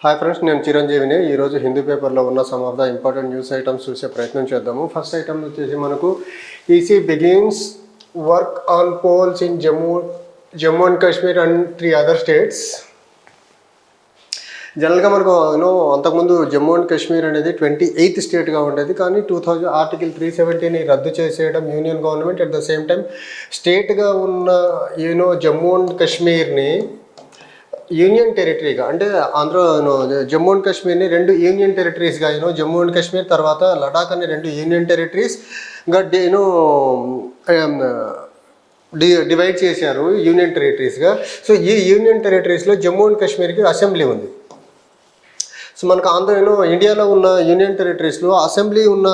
Hi friends, నేను చిరంజీవిని. ఈరోజు హిందూ పేపర్లో ఉన్న some of the important news items చూసే ప్రయత్నం చేద్దాము. ఫస్ట్ ఐటమ్ వచ్చేసి మనకు EC begins work on polls in Jammu and Kashmir and 3 other states. జనరల్గా మనకు అంతకుముందు జమ్మూ అండ్ కాశ్మీర్ అనేది 28th స్టేట్గా ఉండేది. కానీ 2000 ఆర్టికల్ 370ని రద్దు చేసేయడం union government. At the same time స్టేట్గా ఉన్న జమ్మూ అండ్ కాశ్మీర్ని యూనియన్ టెరిటరీగా, అంటే జమ్మూ అండ్ కాశ్మీర్ని 2 యూనియన్ టెరిటరీస్గా జమ్మూ అండ్ కాశ్మీర్ తర్వాత లడాక్ అనే 2 యూనియన్ టెరిటరీస్గా డివైడ్ చేశారు యూనియన్ టెరిటరీస్గా. సో ఈ యూనియన్ టెరిటరీస్లో జమ్మూ అండ్ కాశ్మీర్కి అసెంబ్లీ ఉంది. సో మనకు ఇండియాలో ఉన్న యూనియన్ టెరిటరీస్లో అసెంబ్లీ ఉన్న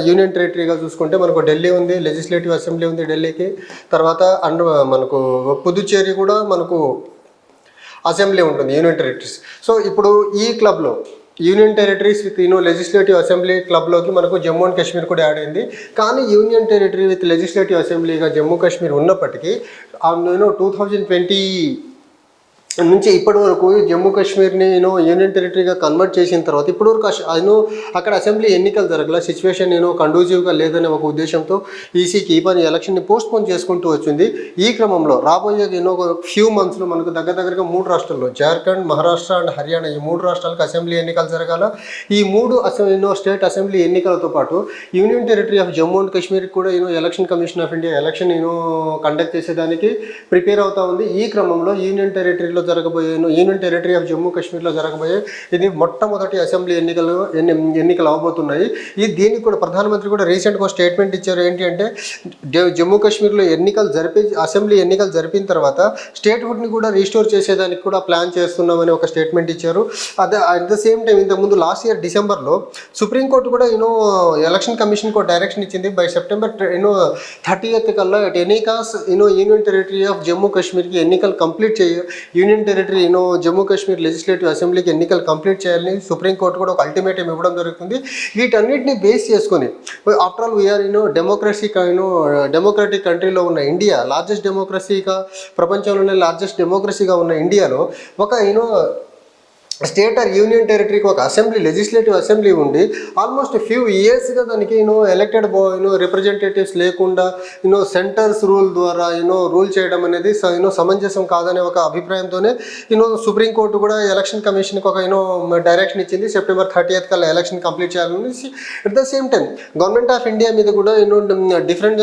యూనియన్ టెరిటరీగా చూసుకుంటే మనకు ఢిల్లీ ఉంది, లెజిస్లేటివ్ అసెంబ్లీ ఉంది ఢిల్లీకి. తర్వాత మనకు పుదుచ్చేరి కూడా మనకు అసెంబ్లీ ఉంటుంది, యూనియన్ టెరిటరీస్. సో ఇప్పుడు ఈ క్లబ్లో union territories with legislative assembly క్లబ్లోకి మనకు జమ్మూ అండ్ కాశ్మీర్ కూడా యాడ్ అయింది. కానీ యూనియన్ టెరిటరీ విత్ లెజిస్లేటివ్ అసెంబ్లీగా జమ్మూ కాశ్మీర్ ఉన్నప్పటికీ 2020 నుంచి ఇప్పటి వరకు జమ్మూ కాశ్మీర్ని యూనియన్ టెరిటరీగా కన్వర్ట్ చేసిన తర్వాత ఇప్పటివరకు అక్కడ అసెంబ్లీ ఎన్నికలు జరగల. సిచ్యువేషన్ కండూజివ్గా లేదనే ఒక ఉద్దేశంతో ఈసీకి ఈ పని ఎలక్షన్ని పోస్ట్పోన్ చేసుకుంటూ వచ్చింది. ఈ క్రమంలో రాబోయే ఫ్యూ మంత్స్లో మనకు దగ్గరగా 3 రాష్ట్రాల్లో జార్ఖండ్, మహారాష్ట్ర అండ్ హర్యానా, ఈ 3 రాష్ట్రాలకు అసెంబ్లీ ఎన్నికలు జరగాల. ఈ 3 స్టేట్ అసెంబ్లీ ఎన్నికలతో పాటు union territory of Jammu and కాశ్మీర్కి కూడా election commission of India election conduct చేసేదానికి ప్రిపేర్ అవుతా ఉంది. ఈ క్రమంలో యూనియన్ టెరిటరీలో యూనియన్ టెరిటరీ ఆఫ్ జమ్మూ కాశ్మీర్లో జరగబోయే ఇది మొట్టమొదటి అసెంబ్లీ ఎన్నికలు అవబోతున్నాయి. దీనికి కూడా ప్రధానమంత్రి కూడా రీసెంట్గా స్టేట్మెంట్ ఇచ్చారు. ఏంటి అంటే జమ్మూ కాశ్మీర్లో అసెంబ్లీ ఎన్నికలు జరిపిన తర్వాత స్టేట్హుడ్ని కూడా రీస్టోర్ చేసేదానికి కూడా ప్లాన్ చేస్తున్నామని ఒక స్టేట్మెంట్ ఇచ్చారు. అట్ ద సేమ్ టైం ఇంతకుముందు లాస్ట్ ఇయర్ డిసెంబర్లో సుప్రీంకోర్టు కూడా ఎలక్షన్ కమిషన్కు డైరెక్షన్ ఇచ్చింది. బై సెప్టెంబర్ 30th కల్లా at any cost union territory of Jammu కాశ్మీర్కి ఎన్నికలు complete union territory Jammu Kashmir legislative అసెంబ్లీకి ఎన్నికలు కంప్లీట్ చేయాలని సుప్రీంకోర్టు కూడా ఒక అల్టిమేటం ఇవ్వడం జరుగుతుంది. వీటన్నిటిని బేస్ చేసుకొని ఆఫ్టర్ ఆల్ వీఆర్ డెమోక్రటిక్ కంట్రీలో ఉన్న ఇండియా, లార్జెస్ట్ డెమోక్రసీగా, ప్రపంచంలోనే లార్జెస్ట్ డెమోక్రసీగా ఉన్న ఇండియాలో ఒక స్టేట్ ఆర్ యూనియన్ టెరిటరీకి ఒక లెజిస్లేటివ్ అసెంబ్లీ ఉండి ఆల్మోస్ట్ ఫ్యూ ఇయర్స్గా దానికి ఎలక్టెడ్ రిప్రజెంటేటివ్స్ లేకుండా సెంటర్స్ రూల్ ద్వారా రూల్ చేయడం అనేది సమంజసం కాదనే ఒక అభిప్రాయంతోనే సుప్రీంకోర్టు కూడా ఎలక్షన్ కమిషన్కి ఒక డైరెక్షన్ ఇచ్చింది. సెప్టెంబర్ 30th కల్లా ఎలక్షన్ కంప్లీట్ చేయాలని. At the same time government of India మీద కూడా డిఫరెంట్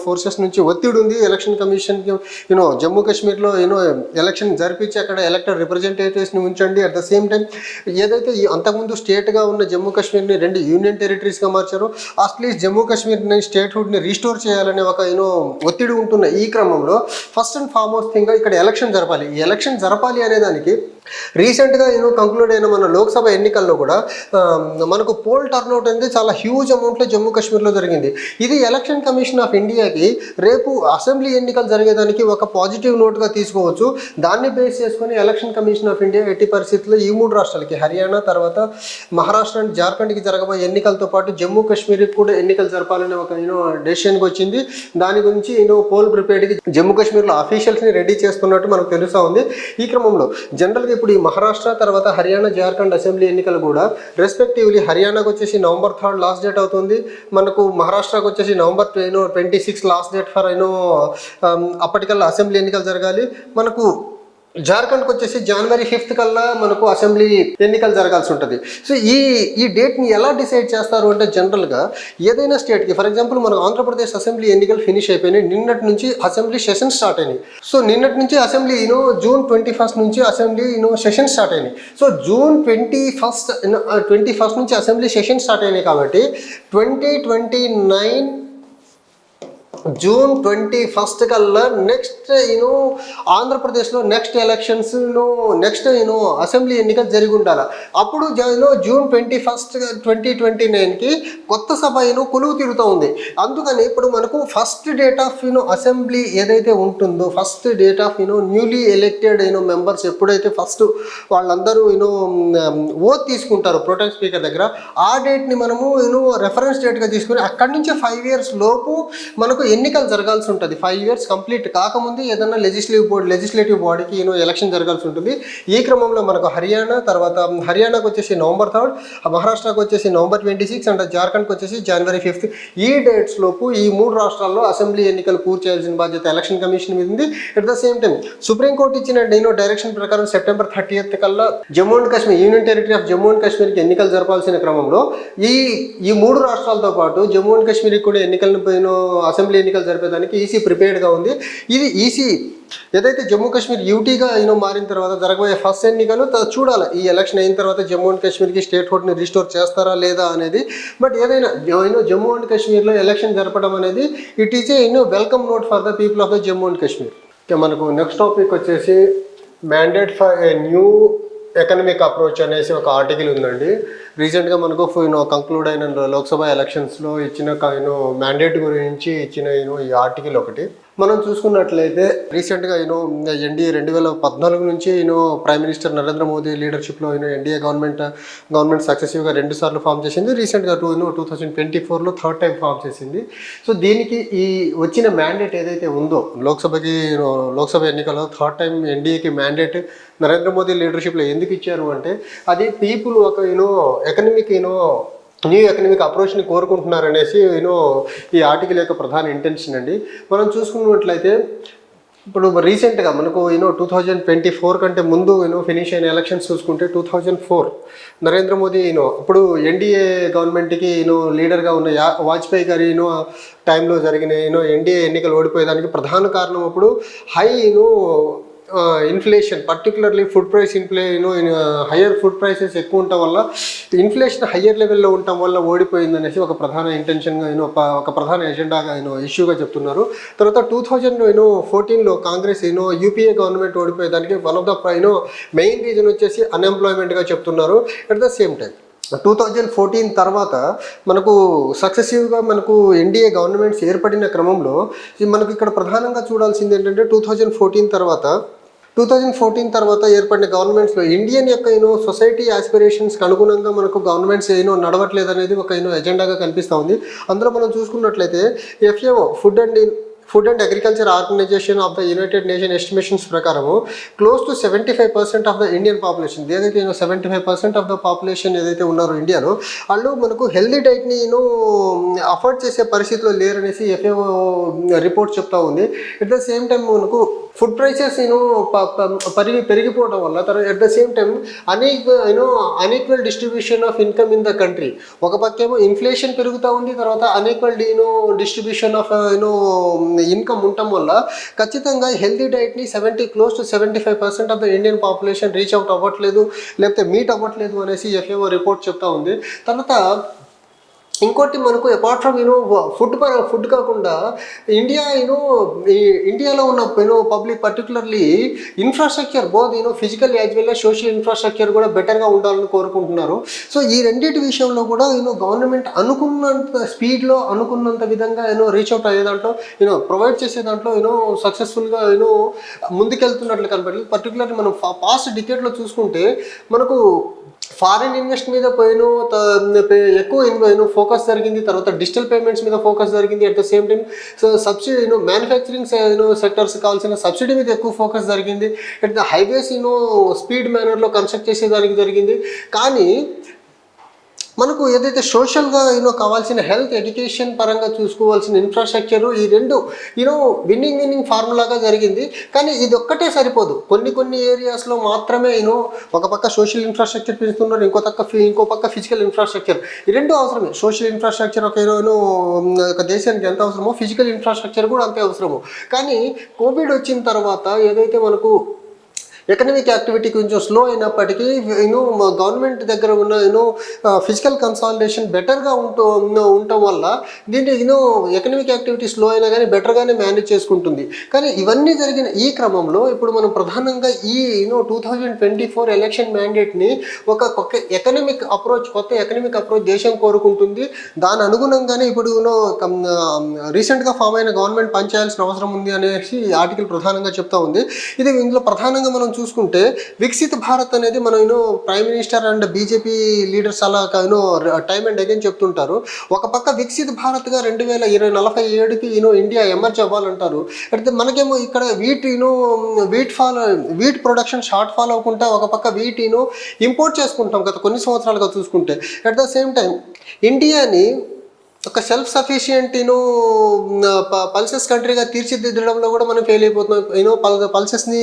ఫోర్సెస్ నుంచి ఒత్తిడి ఉంది. ఎలక్షన్ కమిషన్కి జమ్మూ కాశ్మీర్లో ఎలక్షన్ జరిపించి అక్కడ ఎలక్టెడ్ రిప్రజెంటేటివ్స్ని ఉంచండి. అట్ ద సేమ్ టైం ఏదైతే అంతకుముందు స్టేట్గా ఉన్న జమ్మూ కాశ్మీర్ని 2 యూనియన్ టెరిటరీస్గా మార్చారో అట్లీస్ట్ జమ్మూ కాశ్మీర్ని స్టేట్హుడ్ని రీస్టోర్ చేయాలనే ఒక ఒత్తిడి ఉంటున్న ఈ క్రమంలో ఫస్ట్ అండ్ ఫార్మోస్ట్ థింగ్గా ఇక్కడ ఎలక్షన్ జరపాలి. ఈ ఎలక్షన్ జరపాలి అనేదానికి రీసెంట్గా కంక్లూడ్ అయిన మన లోక్సభ ఎన్నికల్లో కూడా మనకు పోల్ టర్న్అవుట్ అనేది చాలా హ్యూజ్ అమౌంట్లో జమ్మూ కాశ్మీర్లో జరిగింది. ఇది ఎలక్షన్ కమిషన్ ఆఫ్ ఇండియాకి రేపు అసెంబ్లీ ఎన్నికలు జరిగేదానికి ఒక పాజిటివ్ నోట్గా తీసుకోవచ్చు. దాన్ని బేస్ చేసుకొని ఎలక్షన్ కమిషన్ ఆఫ్ ఇండియా ఎట్టి పరిస్థితుల్లో ఈ 3 రాష్ట్రాలకి, హర్యానా తర్వాత మహారాష్ట్ర అండ్ జార్ఖండ్కి జరగబోయే ఎన్నికలతో పాటు జమ్మూ కాశ్మీర్కి కూడా ఎన్నికలు జరపాలనే ఒక డెసిషన్కి వచ్చింది. దాని గురించి పోల్ ప్రిపేర్డ్కి జమ్మూ కాశ్మీర్లో అఫీషియల్స్ని రెడీ చేస్తున్నట్టు మనకు తెలుస్తూ ఉంది. ఈ క్రమంలో జనరల్గా ఇప్పుడు ఈ మహారాష్ట్ర తర్వాత హర్యానా, జార్ఖండ్ అసెంబ్లీ ఎన్నికలు కూడా రెస్పెక్టివ్లీ హర్యానాకు వచ్చేసి November 3rd లాస్ట్ డేట్ అవుతుంది. మనకు మహారాష్ట్రకు వచ్చేసి November 26 లాస్ట్ డేట్ ఫర్ అప్పటికల్లా అసెంబ్లీ ఎన్నికలు జరగాలి. మనకు జార్ఖండ్కి వచ్చేసి January 5th కల్లా మనకు అసెంబ్లీ ఎన్నికలు జరగాల్సి ఉంటుంది. సో ఈ డేట్ని ఎలా డిసైడ్ చేస్తారు అంటే జనరల్గా ఏదైనా స్టేట్కి, ఫర్ ఎగ్జాంపుల్ మన ఆంధ్రప్రదేశ్ అసెంబ్లీ ఎన్నికలు ఫినిష్ అయిపోయినాయి. నిన్నటి నుంచి అసెంబ్లీ సెషన్ స్టార్ట్ అయినాయి. సో నిన్నటి నుంచి అసెంబ్లీ June 21st నుంచి అసెంబ్లీ సెషన్ స్టార్ట్ అయినాయి. సో June 21st నుంచి అసెంబ్లీ సెషన్ స్టార్ట్ అయినాయి కాబట్టి 2029 June 21st కల్లా నెక్స్ట్ ఆంధ్రప్రదేశ్లో నెక్స్ట్ ఎలక్షన్స్ నెక్స్ట్ అసెంబ్లీ ఎన్నికలు జరిగి ఉండాలి. అప్పుడు June 21st 2029కి కొత్త సభ కొలువు తీరుతూ ఉంది. అందుకని ఇప్పుడు మనకు ఫస్ట్ డేట్ ఆఫ్ అసెంబ్లీ ఏదైతే ఉంటుందో, first date of newly elected members ఎప్పుడైతే ఫస్ట్ వాళ్ళందరూ ఓత్ తీసుకుంటారో ప్రోటెం స్పీకర్ దగ్గర, ఆ డేట్ని మనము రెఫరెన్స్ డేట్గా తీసుకుని అక్కడి నుంచి 5 years లోపు మనకు ఎన్నికలు జరగాల్సి ఉంటుంది. 5 years కంప్లీట్ కాకముందు ఏదైనా లెజిస్లేటివ్ బాడీకి ఎలక్షన్ జరగాల్సి ఉంటుంది. ఈ క్రమంలో మనకు హర్యానాకు వచ్చేసి November 3rd, మహారాష్ట్రకు వచ్చేసి November 26 అండ్ జార్ఖండ్కి వచ్చేసి January 5th. ఈ డేట్స్ లోపు ఈ 3 రాష్ట్రాల్లో అసెంబ్లీ ఎన్నికలు పూర్తి చేయాల్సిన బాధ్యత ఎలక్షన్ కమిషన్ మీద ఉంది. At the same time supreme court ఇచ్చిన డైరెక్షన్ ప్రకారం September 30th కల్లా Jammu and Kashmir, union territory of Jammu and కాశ్మీర్కి ఎన్నికలు జరపాల్సిన క్రమంలో ఈ 3 రాష్ట్రాలతో పాటు జమ్మూ అండ్ కాశ్మీర్కి కూడా అసెంబ్లీ ఎన్నికలు జరిపేదానికి ఈసీ ప్రిపేర్డ్గా ఉంది. ఇది ఈసీ ఏదైతే జమ్మూ కాశ్మీర్ యూటీగా మారిన తర్వాత జరగబోయే ఫస్ట్ ఎన్నికలు చూడాలి. ఈ ఎలక్షన్ అయిన తర్వాత జమ్మూ అండ్ కాశ్మీర్కి స్టేట్ హుడ్ని రిస్టోర్ చేస్తారా లేదా అనేది. బట్ ఏదైనా జమ్మూ అండ్ కాశ్మీర్లో ఎలక్షన్ జరపడం అనేది it is a welcome note for the people of the Jammu and Kashmir. మనకు నెక్స్ట్ టాపిక్ వచ్చేసి mandate for a new economic approach అనేసి ఒక ఆర్టికల్ ఉందండి. రీసెంట్గా మనకు కంక్లూడ్ అయిన లోక్సభ ఎలక్షన్స్లో ఇచ్చిన మ్యాండేట్ గురించి ఇచ్చిన ఈ ఆర్టికల్ ఒకటి మనం చూసుకున్నట్లయితే రీసెంట్గా ఎన్డీఏ 2014 నుంచి ప్రైమ్ మినిస్టర్ నరేంద్ర మోదీ లీడర్షిప్లో ఎన్డీఏ గవర్నమెంట్ సక్సెసివ్గా 2 సార్లు ఫామ్ చేసింది. రీసెంట్గా 2024లో 3rd టైం ఫామ్ చేసింది. సో దీనికి ఈ వచ్చిన మ్యాండేట్ ఏదైతే ఉందో లోక్సభ ఎన్నికల్లో 3rd టైం ఎన్డీఏకి మ్యాండేట్ నరేంద్ర మోదీ లీడర్షిప్లో ఎందుకు ఇచ్చారు అంటే అది పీపుల్ ఒక న్యూ ఎకనమిక్ అప్రోచ్ని కోరుకుంటున్నారనేసి ఈ ఆర్టికల్ యొక్క ప్రధాన ఇంటెన్షన్ అండి. మనం చూసుకున్నట్లయితే ఇప్పుడు రీసెంట్గా మనకు 2024 కంటే ముందు ఫినిష్ అయిన ఎలక్షన్స్ చూసుకుంటే 2004 నరేంద్ర మోదీ ఇప్పుడు ఎన్డీఏ గవర్నమెంట్కి లీడర్గా ఉన్న వాజ్పేయి గారి టైంలో జరిగిన ఎన్డీఏ ఎన్నికలు ఓడిపోయేదానికి ప్రధాన కారణం అప్పుడు high inflation, particularly food price higher food prices ఎక్కువ ఉండటం వల్ల ఇన్ఫ్లేషన్ హయ్యర్ లెవెల్లో ఉండటం వల్ల ఓడిపోయిందనేసి ఒక ప్రధాన ఇంటెన్షన్గా ఒక ప్రధాన ఎజెండాగా ఇష్యూగా చెప్తున్నారు. తర్వాత 2014లో కాంగ్రెస్ యూపీఏ గవర్నమెంట్ ఓడిపోయేదానికి one of the main reason వచ్చేసి అన్ఎంప్లాయ్మెంట్గా చెప్తున్నారు. అట్ ద సేమ్ టైం 2014 తర్వాత మనకు సక్సెసివ్గా ఎన్డీఏ గవర్నమెంట్స్ ఏర్పడిన క్రమంలో మనకు ఇక్కడ ప్రధానంగా చూడాల్సింది ఏంటంటే 2014 తర్వాత ఏర్పడిన గవర్నమెంట్స్లో ఇండియన్ యొక్క సొసైటీ ఆస్పిరేషన్స్కి అనుగుణంగా మనకు గవర్నమెంట్స్ నడవట్లేదు అనేది ఒక ఎజెండాగా కనిపిస్తూ ఉంది. అందులో మనం చూసుకున్నట్లయితే FAO food and agriculture organisation of the united nation estimations ప్రకారము close to 75% of the Indian population, ఏదైతే 75% ఆఫ్ ద పాపులేషన్ ఏదైతే ఉన్నారో ఇండియాలో వాళ్ళు మనకు హెల్దీ డైట్ని అఫోర్డ్ చేసే పరిస్థితిలో లేరనేసి FAO రిపోర్ట్ చెప్తా ఉంది. అట్ ద సేమ్ టైం మనకు ఫుడ్ ప్రైసెస్ పెరిగిపోవడం వల్ల తర్వాత at the same time unequal distribution of income in the country. ఒక పక్కేమో ఇన్ఫ్లేషన్ పెరుగుతూ ఉంది, తర్వాత అన్ఈక్వల్ డిస్ట్రిబ్యూషన్ ఆఫ్ ఇన్కమ్ ఉండటం వల్ల ఖచ్చితంగా హెల్తీ డైట్ని close to 75% of the Indian population reach out అవ్వట్లేదు, లేకపోతే మీట్ అవ్వట్లేదు అనేసి FAO రిపోర్ట్ చెప్తా ఉంది. తర్వాత ఇంకోటి మనకు అపార్ట్ ఫ్రమ్ ఫుడ్ కాకుండా ఇండియాలో ఉన్న public particularly infrastructure both physical as well as social infrastructure కూడా బెటర్గా ఉండాలని కోరుకుంటున్నారు. సో ఈ రెండింటి విషయంలో కూడా గవర్నమెంట్ అనుకున్నంత స్పీడ్లో అనుకున్నంత విధంగా రీచ్ అవుట్ అయ్యే దాంట్లో ప్రొవైడ్ చేసే దాంట్లో సక్సెస్ఫుల్గా ముందుకెళ్తున్నట్లు కనపడలేదు. పర్టికులర్లీ మనం పాస్ట్ డికేట్లో చూసుకుంటే మనకు ఫారిన్ ఇన్వెస్ట్ మీద ఎక్కువ ఫోకస్ జరిగింది, తర్వాత డిజిటల్ పేమెంట్స్ మీద ఫోకస్ జరిగింది. At the same time subsidy manufacturing sectors కావాల్సిన సబ్సిడీ మీద ఎక్కువ ఫోకస్ జరిగింది. అట్ ద హైవేస్ స్పీడ్ మేనర్లో కన్స్ట్రక్ట్ చేసేదానికి జరిగింది. కానీ మనకు ఏదైతే సోషల్గా కావాల్సిన హెల్త్ ఎడ్యుకేషన్ పరంగా చూసుకోవాల్సిన ఇన్ఫ్రాస్ట్రక్చర్ ఈ రెండు విన్నింగ్ ఫార్ములాగా జరిగింది. కానీ ఇది ఒక్కటే సరిపోదు. కొన్ని ఏరియాస్లో మాత్రమే ఒక పక్క సోషల్ ఇన్ఫ్రాస్ట్రక్చర్ పెంచుతున్నారు, ఇంకో పక్క ఫిజికల్ ఇన్ఫ్రాస్ట్రక్చర్. ఈ రెండు అవసరమే. సోషల్ ఇన్ఫ్రాస్ట్రక్చర్ ఒక దేశానికి ఎంత అవసరమో ఫిజికల్ ఇన్ఫ్రాస్ట్రక్చర్ కూడా అంతే అవసరము. కానీ కోవిడ్ వచ్చిన తర్వాత ఏదైతే మనకు ఎకనమిక్ యాక్టివిటీ కొంచెం స్లో అయినప్పటికీ గవర్నమెంట్ దగ్గర ఉన్న ఫిజికల్ కన్సాలిడేషన్ బెటర్గా ఉండటం వల్ల దీన్ని ఎకనమిక్ యాక్టివిటీ స్లో అయినా కానీ బెటర్గానే మేనేజ్ చేసుకుంటుంది. కానీ ఇవన్నీ జరిగిన ఈ క్రమంలో ఇప్పుడు మనం ప్రధానంగా ఈ 2024 ఎలక్షన్ మ్యాండేట్ని కొత్త ఎకనమిక్ అప్రోచ్ దేశం కోరుకుంటుంది. దాని అనుగుణంగానే ఇప్పుడు రీసెంట్గా ఫామ్ అయిన గవర్నమెంట్ పనిచేయాల్సిన అవసరం ఉంది అనేసి ఆర్టికల్ ప్రధానంగా చెప్తా ఉంది. ఇందులో ప్రధానంగా మనం చూసుకుంటే వికసిత్ భారత్ అనేది మనం prime minister and BJP leaders అలా టైమ్ అండ్ అగైన్ చెప్తుంటారు. ఒక పక్క వికసిత్ భారత్గా 2047కి ఇండియా ఎమర్జ్ అవ్వాలంటారు. అయితే మనకేమో ఇక్కడ వీట్ ప్రొడక్షన్ షార్ట్ ఫాల్ అవ్వకుండా ఒక పక్క వీట్ ఇంపోర్ట్ చేసుకుంటాం గత కొన్ని సంవత్సరాలుగా చూసుకుంటే. అట్ ద సేమ్ టైం ఇండియాని ఒక సెల్ఫ్ సఫిషియంట్ పల్సెస్ కంట్రీగా తీర్చిదిద్దడంలో కూడా మనం ఫెయిల్ అయిపోతున్నాం. పల్సెస్ని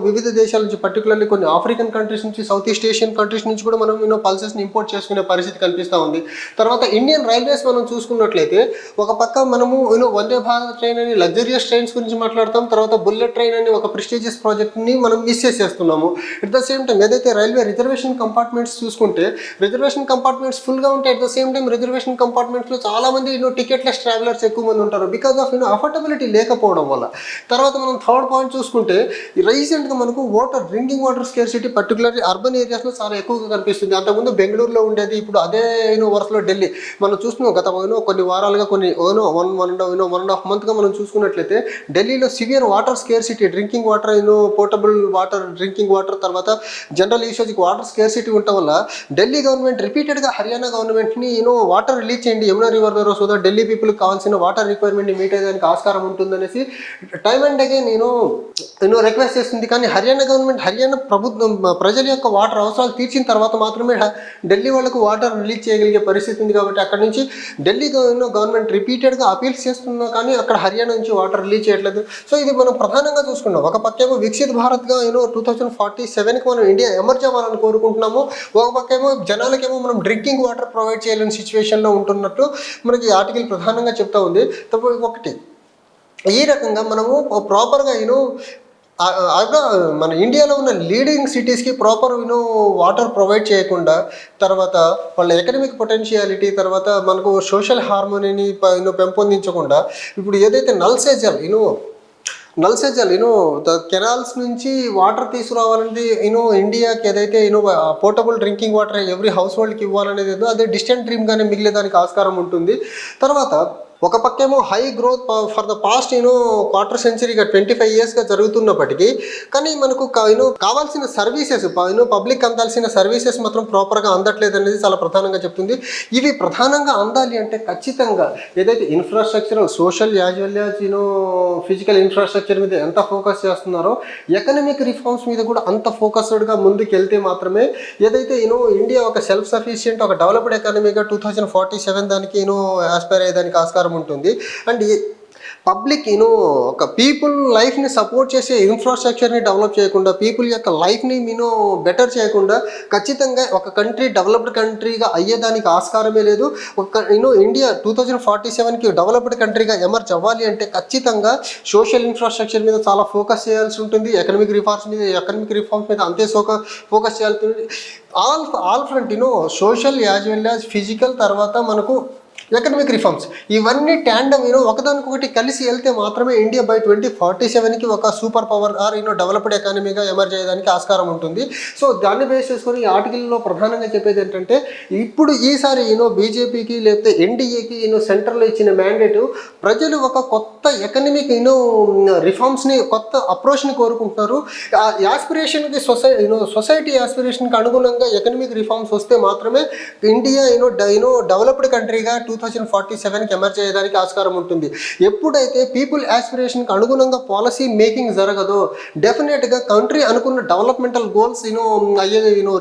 వివిధ దేశాల నుంచి, పర్టికులర్లీ కొన్ని ఆఫ్రికన్ కంట్రీస్ నుంచి, సౌత్ ఈస్ట్ ఏషియన్ కంట్రీస్ నుంచి కూడా మనం పల్సెస్ని ఇంపోర్ట్ చేసుకునే పరిస్థితి కనిపిస్తూ ఉంది. తర్వాత ఇండియన్ రైల్వేస్ మనం చూసుకున్నట్లయితే ఒక పక్క మనము వందే భారత్ ట్రైన్ అని లగ్జరియస్ ట్రైన్స్ గురించి మాట్లాడతాం. తర్వాత బుల్లెట్ ట్రైన్ అని ఒక ప్రెస్టీజియస్ ప్రాజెక్ట్ని మనం మిస్ చేసేస్తున్నాము. అట్ ద సేమ్ టైం ఏదైతే రైల్వే రిజర్వేషన్ కంపార్ట్మెంట్స్ చూసుకుంటే, రిజర్వేషన్ కంపార్ట్మెంట్స్ ఫుల్గా ఉంటాయి. At the same time reservation కంపార్ట్మెంట్స్లో చాలా మంది టికెట్లెస్ ట్రావెలర్స్ ఎక్కువ మంది ఉంటారు బికాస్ ఆఫ్ అఫోర్డబిలిటీ లేకపోవడం వల్ల. తర్వాత మనం థర్డ్ పాయింట్ చూసుకుంటే, రీసెంట్గా మనకు drinking water scarcity particularly urban ఏరియాస్లో చాలా ఎక్కువగా కనిపిస్తుంది. అంతకుముందు బెంగళూరులో ఉండేది, ఇప్పుడు అదే వరుసలో ఢిల్లీ. మనం చూస్తున్నాం గత కొన్ని వారాలుగా, కొన్ని వన్ అండ్ హాఫ్ మంత్గా మనం చూసుకున్నట్లయితే ఢిల్లీలో severe water scarcity, drinking water portable water, drinking water, తర్వాత జనరల్ యూసేజ్కి వాటర్ స్కేర్సిటీ ఉండటం వల్ల ఢిల్లీ గవర్నమెంట్ రిపీటెడ్గా హర్యానా గవర్నమెంట్ని వాటర్ రిలీజ్ చేయండి యమునా రివర్ ద్వారా, సో దట్ ఢిల్లీ పీపుల్కి కావాల్సిన వాటర్ రిక్వైర్మెంట్ని మీట్ అయ్యేదానికి ఆస్కారం ఉంటుందనేసి టైమ్ అండ్ అగైన్ రిక్వెస్ట్ చేస్తుంది. కానీ హర్యానా ప్రభుత్వం ప్రజల యొక్క వాటర్ అవసరాలు తీర్చిన తర్వాత మాత్రమే ఢిల్లీ వాళ్ళకు వాటర్ రిలీజ్ చేయగలిగే పరిస్థితి ఉంది. కాబట్టి అక్కడ నుంచి ఢిల్లీ గవర్నమెంట్ రిపీటెడ్గా అపీల్స్ చేస్తున్నా కానీ అక్కడ హర్యానా నుంచి వాటర్ రిలీజ్ చేయట్లేదు. సో ఇది మనం ప్రధానంగా చూసుకున్నాం. ఒక పక్కేమో వికసిత్ భారత్గా 2047కి మనం ఇండియా ఎమర్జ్ అవ్వాలని కోరుకుంటున్నాము. ఒక పక్కేమో జనాలకేమో మనం డ్రింకింగ్ వాటర్ ప్రొవైడ్ చేయలేని సిచ్యువేషన్లో ఉంటున్నట్టు మనకి ఆర్టికల్ ప్రధానంగా చెప్తా ఉంది. ఒకటి ఈ రకంగా మనము ప్రాపర్గా మన ఇండియాలో ఉన్న లీడింగ్ సిటీస్కి ప్రాపర్ వాటర్ ప్రొవైడ్ చేయకుండా, తర్వాత వాళ్ళ ఎకనమిక్ పొటెన్షియాలిటీ, తర్వాత మనకు సోషల్ హార్మోనీని పెంపొందించకుండా, ఇప్పుడు ఏదైతే నల్సేజల్ కెనాల్స్ నుంచి వాటర్ తీసుకురావాలనేది ఇండియాకి ఏదైతే portable drinking water every house హోల్డ్కి ఇవ్వాలనేది ఏదో అదే డిస్టెంట్ డ్రీమ్గానే మిగిలేదానికి ఆస్కారం ఉంటుంది. తర్వాత ఒక పక్కేమో high growth for the past quarter సెంచరీగా 25 ఇయర్స్గా జరుగుతున్నప్పటికీ కానీ మనకు కావాల్సిన సర్వీసెస్ పబ్లిక్ అందాల్సిన సర్వీసెస్ మాత్రం ప్రాపర్గా అందట్లేదు అనేది చాలా ప్రధానంగా చెప్తుంది. ఇవి ప్రధానంగా అందాలి అంటే ఖచ్చితంగా ఏదైతే infrastructural, social as well as physical infrastructure మీద ఎంత ఫోకస్ చేస్తున్నారో ఎకనమిక్ రిఫార్మ్స్ మీద కూడా అంత ఫోకస్డ్గా ముందుకు వెళ్తే మాత్రమే ఏదైతే ఇండియా ఒక సెల్ఫ్ సఫిషియంట్, ఒక డెవలప్డ్ ఎకానమీగా 2047 దానికి ఆస్పైర్ అయ్యేదానికి ఆస్కారం ఉంటుంది. అండ్ పబ్లిక్ ఒక పీపుల్ లైఫ్ని సపోర్ట్ చేసే ఇన్ఫ్రాస్ట్రక్చర్ని డెవలప్ చేయకుండా, పీపుల్ యొక్క లైఫ్ని బెటర్ చేయకుండా ఖచ్చితంగా ఒక కంట్రీ డెవలప్డ్ కంట్రీగా అయ్యేదానికి ఆస్కారమే లేదు. ఇండియా 2047కి డెవలప్డ్ కంట్రీగా ఎమర్జ్ అవ్వాలి అంటే ఖచ్చితంగా సోషల్ ఇన్ఫ్రాస్ట్రక్చర్ మీద చాలా ఫోకస్ చేయాల్సి ఉంటుంది. ఎకనమిక్ రిఫార్మ్స్ మీద అంతే ఫోకస్ చేయాల్సి ఉంటుంది. All front social as well as physical, తర్వాత మనకు ఎకనమిక్ రిఫార్మ్స్, ఇవన్నీ ట్యాండమ్ ఒకదానికొకటి కలిసి వెళ్తే మాత్రమే ఇండియా బై 2047కి ఒక సూపర్ పవర్ ఆర్ డెవలప్డ్ ఎకానమీగా ఎమర్జ్ అయ్యేదానికి ఆస్కారం ఉంటుంది. సో దాన్ని బేస్ చేసుకొని ఈ ఆర్టికల్లో ప్రధానంగా చెప్పేది ఏంటంటే, ఇప్పుడు ఈసారి బీజేపీకి లేకపోతే ఎన్డీఏకి సెంట్రల్లో ఇచ్చిన మ్యాండేట్, ప్రజలు ఒక కొత్త ఎకనమిక్ రిఫార్మ్స్ని, కొత్త అప్రోచ్ని కోరుకుంటున్నారు. ఆ యాస్పిరేషన్కి సొసైటీ యాస్పిరేషన్కి అనుగుణంగా ఎకనమిక్ రిఫార్మ్స్ వస్తే మాత్రమే ఇండియా డెవలప్డ్ కంట్రీగా 2047కి ఎమర్జ్ అయ్యేదానికి ఆస్కారం ఉంటుంది. ఎప్పుడైతే పీపుల్ యాస్పిరేషన్కి అనుగుణంగా పాలసీ మేకింగ్ జరగదో డెఫినెట్గా కంట్రీ అనుకున్న డెవలప్మెంటల్ గోల్స్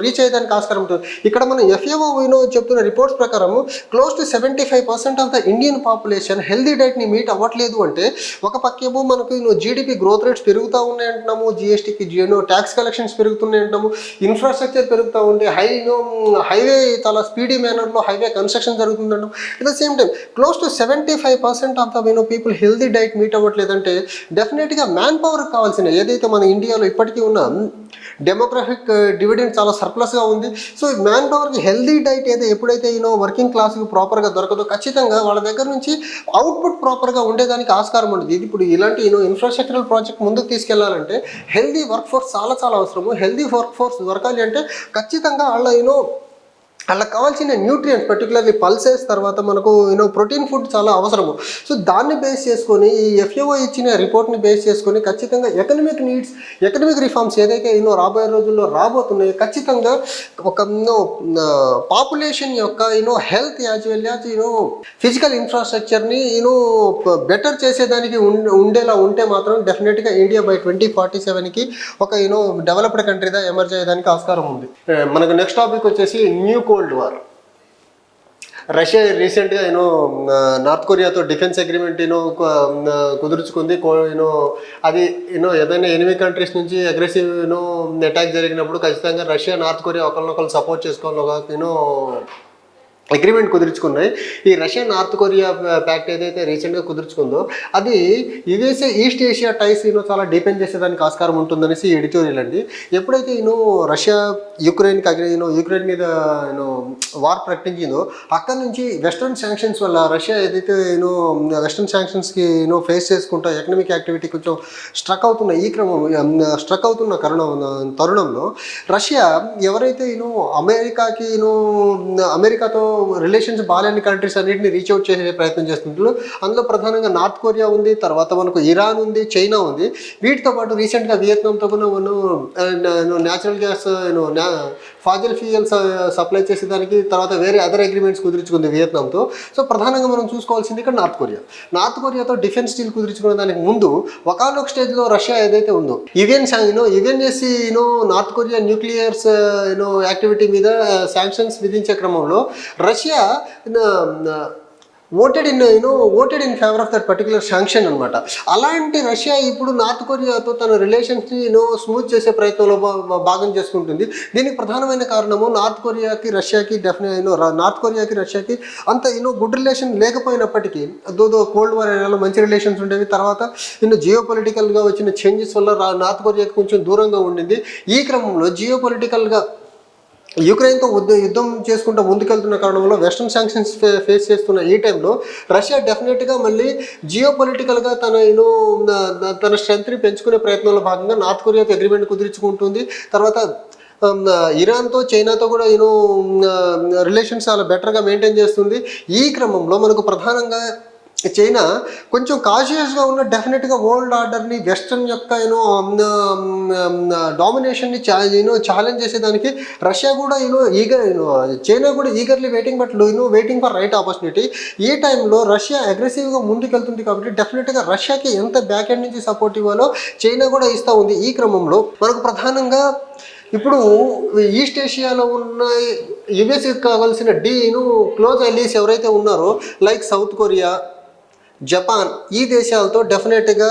రీచ్ అయ్యేదానికి ఆస్కారం ఉంటుంది. ఇక్కడ మనం FAO చెప్తున్న రిపోర్ట్స్ ప్రకారం close to 75% of the Indian population healthy డైట్ని మీట్ అవ్వట్లేదు. అంటే ఒక పక్కేమో మనకు జీడిపి గ్రోత్ రేట్స్ పెరుగుతూ ఉన్నాయి అంటున్నాము, GSTకి ట్యాక్స్ కలెక్షన్స్ పెరుగుతున్నాయి అంటున్నాము, ఇన్ఫ్రాస్ట్రక్చర్ పెరుగుతూ ఉంటే హైవే చాలా స్పీడీ మేనర్లో హైవే కన్స్ట్రక్షన్ జరుగుతుందంటాం. At the same time, close to 75% of the people healthy diet meet అవ్వట్లేదంటే డెఫినెట్గా మ్యాన్ పవర్ కావాల్సిన, ఏదైతే మన ఇండియాలో ఇప్పటికీ ఉన్న డెమోగ్రఫిక్ డివిడెండ్ చాలా సర్ప్లస్గా ఉంది. సో మ్యాన్ పవర్కి హెల్దీ డైట్ ఎప్పుడైతే వర్కింగ్ క్లాస్కి ప్రాపర్గా దొరకదో ఖచ్చితంగా వాళ్ళ దగ్గర నుంచి అవుట్పుట్ ప్రాపర్గా ఉండేదానికి ఆస్కారం ఉంటుంది. ఇది ఇప్పుడు ఇలాంటి ఇన్ఫ్రాస్ట్రక్చరల్ ప్రాజెక్ట్ ముందుకు తీసుకెళ్లాలంటే హెల్దీ వర్క్ ఫోర్స్ చాలా అవసరము. హెల్దీ వర్క్ ఫోర్స్ దొరకాలి అంటే ఖచ్చితంగా వాళ్ళ అలా కావాల్సిన న్యూట్రియంట్స్ పర్టికులర్లీ పల్సెస్ తర్వాత మనకు ప్రోటీన్ ఫుడ్ చాలా అవసరము. సో దాన్ని బేస్ చేసుకొని ఈ FAO ఇచ్చిన రిపోర్ట్ని బేస్ చేసుకొని ఖచ్చితంగా ఎకనమిక్ రిఫార్మ్స్ ఏదైతే రాబోయే రోజుల్లో రాబోతున్నాయో ఖచ్చితంగా ఒక పాపులేషన్ యొక్క health as well as physical ఇన్ఫ్రాస్ట్రక్చర్ని బెటర్ చేసేదానికి ఉండేలా ఉంటే మాత్రం డెఫినెట్గా ఇండియా బై 2047కి ఒక డెవలప్డ్ కంట్రీగా ఎమర్జ్ అయ్యేదానికి ఆస్కారం ఉంది. మనకు నెక్స్ట్ టాపిక్ వచ్చేసి న్యూ కోల్డ్ వార్. రష్యా రీసెంట్గా నార్త్ కొరియాతో డిఫెన్స్ అగ్రిమెంట్ కుదుర్చుకుంది. అది ఏదైనా ఎనిమి కంట్రీస్ నుంచి అగ్రెసివ్ అటాక్ జరిగినప్పుడు ఖచ్చితంగా రష్యా నార్త్ కొరియా ఒకరినొకరు సపోర్ట్ చేసుకోవాలి ఒక అగ్రిమెంట్ కుదుర్చుకున్నాయి. ఈ రష్యా నార్త్ కొరియా ప్యాక్ట్ ఏదైతే రీసెంట్గా కుదుర్చుకుందో అది యుఎస్ఏ ఈస్ట్ ఏషియా టైస్ చాలా డిపెండ్ చేసేదానికి ఆస్కారం ఉంటుందనేసి ఎడిటోరియల్ అండి. ఎప్పుడైతే రష్యా యుక్రెయిన్ మీద వార్ ప్రకటించిందో అక్కడ నుంచి వెస్ట్రన్ శాంక్షన్స్ వల్ల రష్యా ఏదైతే వెస్ట్రన్ శాంక్షన్స్కి ఫేస్ చేసుకుంటా ఎకనామిక్ యాక్టివిటీ కొంచెం స్ట్రక్ అవుతున్న తరుణంలో రష్యా ఎవరైతే అమెరికాతో రిలేషన్స్ బాగాలేని కంట్రీస్ అన్నింటినీ రీచ్ అవుట్ చేసే ప్రయత్నం చేస్తుంటారు. అందులో ప్రధానంగా నార్త్ కొరియా ఉంది, తర్వాత మనకు ఇరాన్ ఉంది, చైనా ఉంది. వీటితో పాటు రీసెంట్గా వియత్నాంతో కూడా natural gas fossil fuels supply చేసేదానికి తర్వాత వేరే అదర్ అగ్రిమెంట్స్ కుదుర్చుకుంది వియత్నాంతో. సో ప్రధానంగా మనం చూసుకోవాల్సింది ఇక్కడ నార్త్ కొరియాతో డిఫెన్స్ డీల్ కుదుర్చుకునే దానికి ముందు ఒకానొక స్టేజ్లో రష్యా ఏదైతే ఉందో ఈవెన్ చేసి నార్త్ కొరియా న్యూక్లియర్స్ యాక్టివిటీ మీద శాంక్షన్స్ విధించే క్రమంలో Russia voted in favour of that particular sanction అనమాట. అలాంటి రష్యా ఇప్పుడు నార్త్ కొరియాతో తన రిలేషన్స్ని స్మూత్ చేసే ప్రయత్నంలో భాగం చేసుకుంటుంది. దీనికి ప్రధానమైన కారణము నార్త్ కొరియాకి రష్యాకి అంత గుడ్ రిలేషన్ లేకపోయినప్పటికీ కోల్డ్ వార్ ఏరియాలో మంచి రిలేషన్స్ ఉండేవి. తర్వాత జియో పొలిటికల్గా వచ్చిన చేంజెస్ వల్ల నార్త్ కొరియాకి కొంచెం దూరంగా ఉండింది. ఈ క్రమంలో జియో పొలిటికల్గా యుక్రెయిన్తో యుద్ధం చేసుకుంటూ ముందుకెళ్తున్న కారణంలో వెస్ట్రన్ శాంక్షన్స్ ఫేస్ చేస్తున్న ఈ టైంలో రష్యా డెఫినెట్గా మళ్ళీ జియో పొలిటికల్గా తన స్ట్రెంత్ని పెంచుకునే ప్రయత్నంలో భాగంగా నార్త్ కొరియాతో అగ్రిమెంట్ కుదుర్చుకుంటుంది. తర్వాత ఇరాన్తో చైనాతో కూడా రిలేషన్స్ చాలా బెటర్గా మెయింటైన్ చేస్తుంది. ఈ క్రమంలో మనకు ప్రధానంగా చైనా కొంచెం కాన్షియస్గా ఉన్న డెఫినెట్గా వరల్డ్ ఆర్డర్ని వెస్ట్రన్ యొక్క డామినేషన్ని ఛాలెంజ్ చేసేదానికి రష్యా కూడా చైనా కూడా eagerly waiting for right opportunity. ఈ టైంలో రష్యా అగ్రెసివ్గా ముందుకెళ్తుంది కాబట్టి డెఫినెట్గా రష్యాకి ఎంత బ్యాక్ ఎండ్ నుంచి సపోర్ట్ ఇవ్వాలో చైనా కూడా ఇస్తూ ఉంది. ఈ క్రమంలో మనకు ప్రధానంగా ఇప్పుడు ఈస్ట్ ఏషియాలో ఉన్న యుఎస్కి కావాల్సిన క్లోజ్ అలీస్ ఎవరైతే ఉన్నారో లైక్ సౌత్ కొరియా, జపాన్, ఈ దేశాలతో డెఫినెట్గా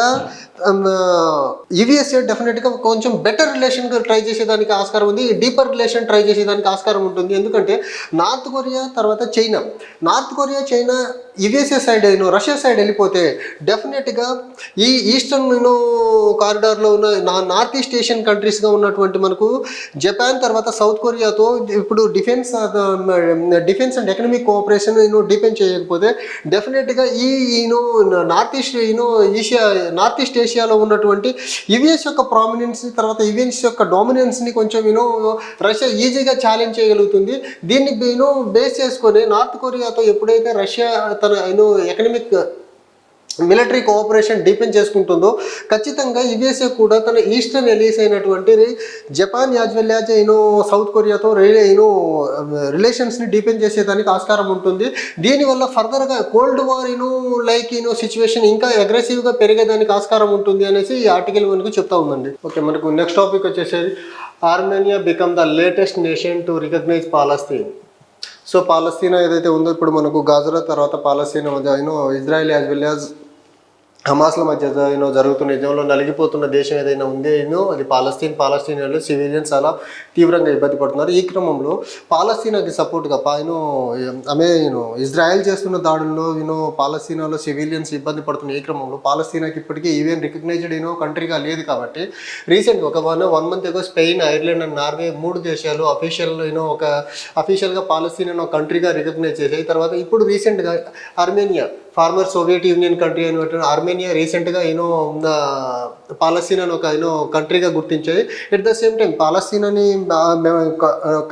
యుఎస్ఏ డెఫినెట్గా కొంచెం బెటర్ రిలేషన్ ట్రై చేసేదానికి ఆస్కారం ఉంది, డీపర్ రిలేషన్ ట్రై చేసేదానికి ఆస్కారం ఉంటుంది. ఎందుకంటే నార్త్ కొరియా తర్వాత China USA side Russia side వెళ్ళిపోతే డెఫినెట్గా ఈ ఈస్టర్న్ కారిడార్లో ఉన్న నార్త్ ఈస్ట్ ఏషియన్ కంట్రీస్గా ఉన్నటువంటి మనకు జపాన్ తర్వాత సౌత్ కొరియాతో ఇప్పుడు defence and economic cooperation depend చేయకపోతే డెఫినెట్గా నార్త్ ఈస్ట్ ఏషియాలో ఉన్నటువంటి యుఎస్ యొక్క ప్రామినెన్స్ తర్వాత యుఎస్ యొక్క డామినెన్స్ని కొంచెం రష్యా ఈజీగా ఛాలెంజ్ చేయగలుగుతుంది. దీన్ని బేస్ చేసుకొని నార్త్ కొరియాతో ఎప్పుడైతే రష్యా తన ఎకనామిక్ మిలిటరీ కోఆపరేషన్ డిపెండ్ చేసుకుంటుందో ఖచ్చితంగా యుఎస్ఏ కూడా తన ఈస్టర్న్ ఎలీస్ అయినటువంటి Japan as well as south కొరియాతో రిలేషన్స్ని డిపెండ్ చేసేదానికి ఆస్కారం ఉంటుంది. దీనివల్ల ఫర్దర్గా కోల్డ్ వార్ సిచ్యువేషన్ ఇంకా అగ్రెసివ్గా పెరిగేదానికి ఆస్కారం ఉంటుంది అనేసి ఈ ఆర్టికల్ మనకు చెప్తా ఉందండి. ఓకే, మనకు నెక్స్ట్ టాపిక్ వచ్చేసరి Armenia become the latest nation to recognise Palestine. So పాలస్తీనా ఏదైతే ఉందో ఇప్పుడు మనకు గాజాల తర్వాత పాలస్తీనా మధ్య ఇజ్రాయెల్ యాజ్ వెల్ యాజ్ హమాస్ల మధ్య జరుగుతున్న యుద్ధంలో నలిగిపోతున్న దేశం ఏదైనా ఉంది అది పాలస్తీనాలో సివిలియన్స్ చాలా తీవ్రంగా ఇబ్బంది పడుతున్నారు. ఈ క్రమంలో పాలస్తీనాకి సపోర్ట్గా ఇజ్రాయెల్ చేస్తున్న దాడుల్లో పాలస్తీనాలో సివిలియన్స్ ఇబ్బంది పడుతున్న ఈ క్రమంలో పాలస్తీనాకి ఇప్పటికీ ఈవెన్ రికగ్నైజ్డ్ కంట్రీగా లేదు. కాబట్టి రీసెంట్గా ఒక 1 month ago Spain, Ireland and Norway 3 దేశాలు అఫీషియల్గా పాలస్తీనా కంట్రీగా రికగ్నైజ్ చేసాయి. తర్వాత ఇప్పుడు రీసెంట్గా Armenia former Soviet Union country అయినటువంటి ఆర్మేనియా రీసెంట్గా పాలస్తీనాను ఒక కంట్రీగా గుర్తించాయి. ఎట్ ద సేమ్ టైం పాలస్తీనాని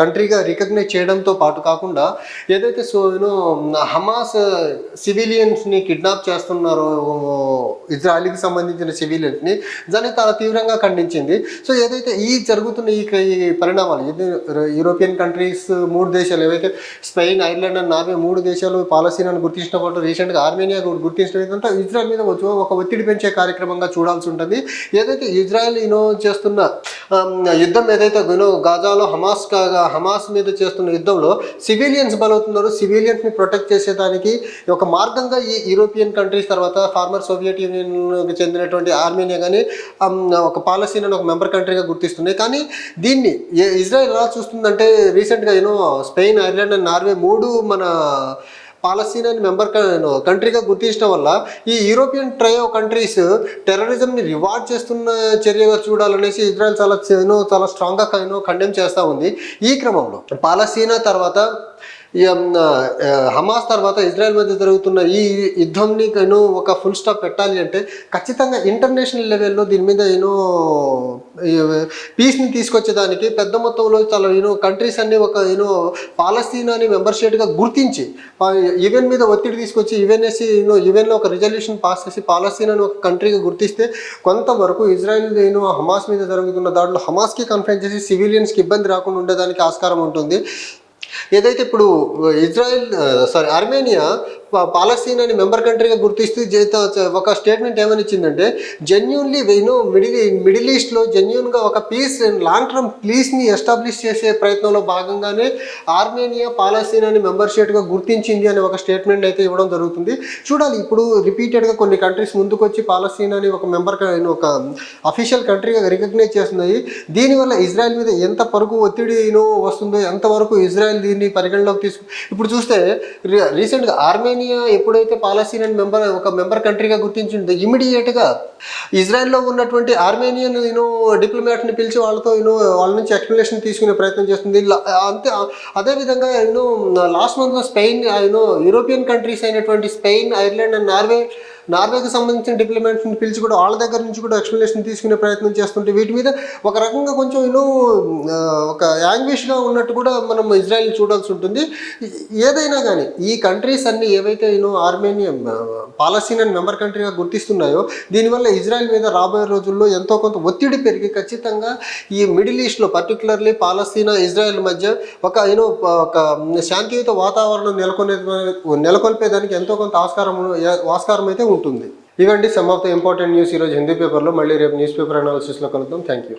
కంట్రీగా రికగ్నైజ్ చేయడంతో పాటు కాకుండా ఏదైతే హమాస్ సివిలియన్స్ని కిడ్నాప్ చేస్తున్నారో ఇజ్రాయలీకి సంబంధించిన సివిలియన్స్ని దాన్ని చాలా తీవ్రంగా ఖండించింది. సో ఏదైతే జరుగుతున్న ఈ పరిణామాలు యూరోపియన్ కంట్రీస్ 3 దేశాలు ఏవైతే స్పెయిన్, ఐర్లాండ్ అండ్ నార్వే 3 దేశాలు పాలస్తీనాను గుర్తించిన పాటు రీసెంట్గా ఆర్మేనియా గుర్తించడం ఏంటంటే ఇజ్రాయెల్ మీద ఒక ఒత్తిడి పెంచే కార్యక్రమంగా చూడాల్సి ఉంటుంది. ఏదైతే ఇజ్రాయెల్ చేస్తున్న యుద్ధం ఏదైతే గాజాలో హమాస్ మీద చేస్తున్న యుద్ధంలో సివిలియన్స్ బలవుతున్నారు. సివిలియన్స్ని ప్రొటెక్ట్ చేసేదానికి ఒక మార్గంగా ఈ యూరోపియన్ కంట్రీస్ తర్వాత ఫార్మర్ సోవియట్ యూనియన్కి చెందినటువంటి ఆర్మేనియా కానీ ఒక పాలస్తీనాను ఒక మెంబర్ కంట్రీగా గుర్తిస్తున్నాయి. కానీ దీన్ని ఇజ్రాయెల్ ఎలా చూస్తుందంటే రీసెంట్గా స్పెయిన్, ఐర్లాండ్ అండ్ నార్వే 3 మన పాలస్తీనాని మెంబర్ కంట్రీగా గుర్తించడం వల్ల ఈ యూరోపియన్ ట్రయో కంట్రీస్ టెర్రరిజంని రివార్డ్ చేస్తున్న చర్యగా చూడాలనేసి ఇజ్రాయెల్ చాలా స్ట్రాంగ్గా కండెమ్ చేస్తూ ఉంది. ఈ క్రమంలో పాలస్తీనా తర్వాత హమాస్ తర్వాత ఇజ్రాయెల్ మధ్య జరుగుతున్న ఈ యుద్ధంని ఒక ఫుల్ స్టాప్ పెట్టాలి అంటే ఖచ్చితంగా ఇంటర్నేషనల్ లెవెల్లో దీని మీద పీస్ని తీసుకొచ్చేదానికి పెద్ద మొత్తంలో చాలా కంట్రీస్ అన్ని ఒక పాలస్తీనాని మెంబర్ స్టేట్గా గుర్తించి యుఎన్ మీద ఒత్తిడి తీసుకొచ్చి యుఎన్లో ఒక రిజల్యూషన్ పాస్ చేసి పాలస్తీనాని ఒక కంట్రీగా గుర్తిస్తే కొంతవరకు ఇజ్రాయెల్ హమాస్ మీద జరుగుతున్న దాంట్లో హమాస్కి కన్ఫైన్ చేసి సివిలియన్స్కి ఇబ్బంది రాకుండా ఉండేదానికి ఆస్కారం ఉంటుంది. ఏదైతే ఇప్పుడు ఆర్మేనియా పాలస్తీనాని మెంబర్ కంట్రీగా గుర్తిస్తూ ఒక స్టేట్మెంట్ ఏమని ఇచ్చిందంటే జెన్యూన్లీ మిడిల్ ఈస్ట్లో జెన్యూన్గా ఒక పీస్ లాంగ్ టర్మ్ పీస్ని ఎస్టాబ్లిష్ చేసే ప్రయత్నంలో భాగంగానే ఆర్మేనియా పాలస్తీనాని మెంబర్ స్టేట్గా గుర్తించింది అనే ఒక స్టేట్మెంట్ అయితే ఇవ్వడం జరుగుతుంది. చూడాలి ఇప్పుడు రిపీటెడ్గా కొన్ని కంట్రీస్ ముందుకు వచ్చి పాలస్తీనాని ఒక అఫీషియల్ కంట్రీగా రికగ్నైజ్ చేస్తున్నాయి. దీనివల్ల ఇజ్రాయెల్ మీద ఎంత పరుగు ఒత్తిడి వస్తుందో, ఎంతవరకు ఇజ్రాయెల్ దీన్ని పరిగణలోకి ఇప్పుడు చూస్తే రీసెంట్గా ఆర్మేనియా ఎప్పుడైతే పాలస్తీనాని ఒక మెంబర్ కంట్రీగా గుర్తించిందో ఇమీడియట్గా ఇజ్రాయెల్లో ఉన్నటువంటి ఆర్మేనియన్ డిప్లొమాట్ని పిలిచి వాళ్ళ నుంచి ఎక్స్ప్లెనేషన్ తీసుకునే ప్రయత్నం చేస్తుంది. అంతే అదేవిధంగా లాస్ట్ మంత్లో స్పెయిన్ యూరోపియన్ కంట్రీస్ అయినటువంటి స్పెయిన్, ఐర్లాండ్ అండ్ నార్వేకి సంబంధించిన డిప్లొమాట్స్ని పిలిచి కూడా వాళ్ళ దగ్గర నుంచి కూడా ఎక్స్ప్లెనేషన్ తీసుకునే ప్రయత్నం చేస్తుంటే వీటి మీద ఒక రకంగా కొంచెం ఒక యాంగ్విష్గా ఉన్నట్టు కూడా మనం ఇజ్రాయెల్ చూడాల్సి ఉంటుంది. ఏదైనా కానీ ఈ కంట్రీస్ అన్ని ఏవైతే ఆర్మేనియా పాలస్తీనాని మెంబర్ కంట్రీగా గుర్తిస్తున్నాయో దీనివల్ల ఇజ్రాయెల్ మీద రాబోయే రోజుల్లో ఎంతో కొంత ఒత్తిడి పెరిగి ఖచ్చితంగా ఈ మిడిల్ ఈస్ట్లో పర్టికులర్లీ పాలస్తీనా, ఇజ్రాయెల్ మధ్య ఒక శాంతియుత వాతావరణం నెలకొల్పేదానికి ఎంతో కొంత ఆస్కారం అయితే ఉంటుంది. ఇవండి some of the important news ఈరోజు హిందీ పేపర్లో. మళ్ళీ రేపు న్యూస్ పేపర్ అనాలిసిస్లో కలుద్దాం. Thank you.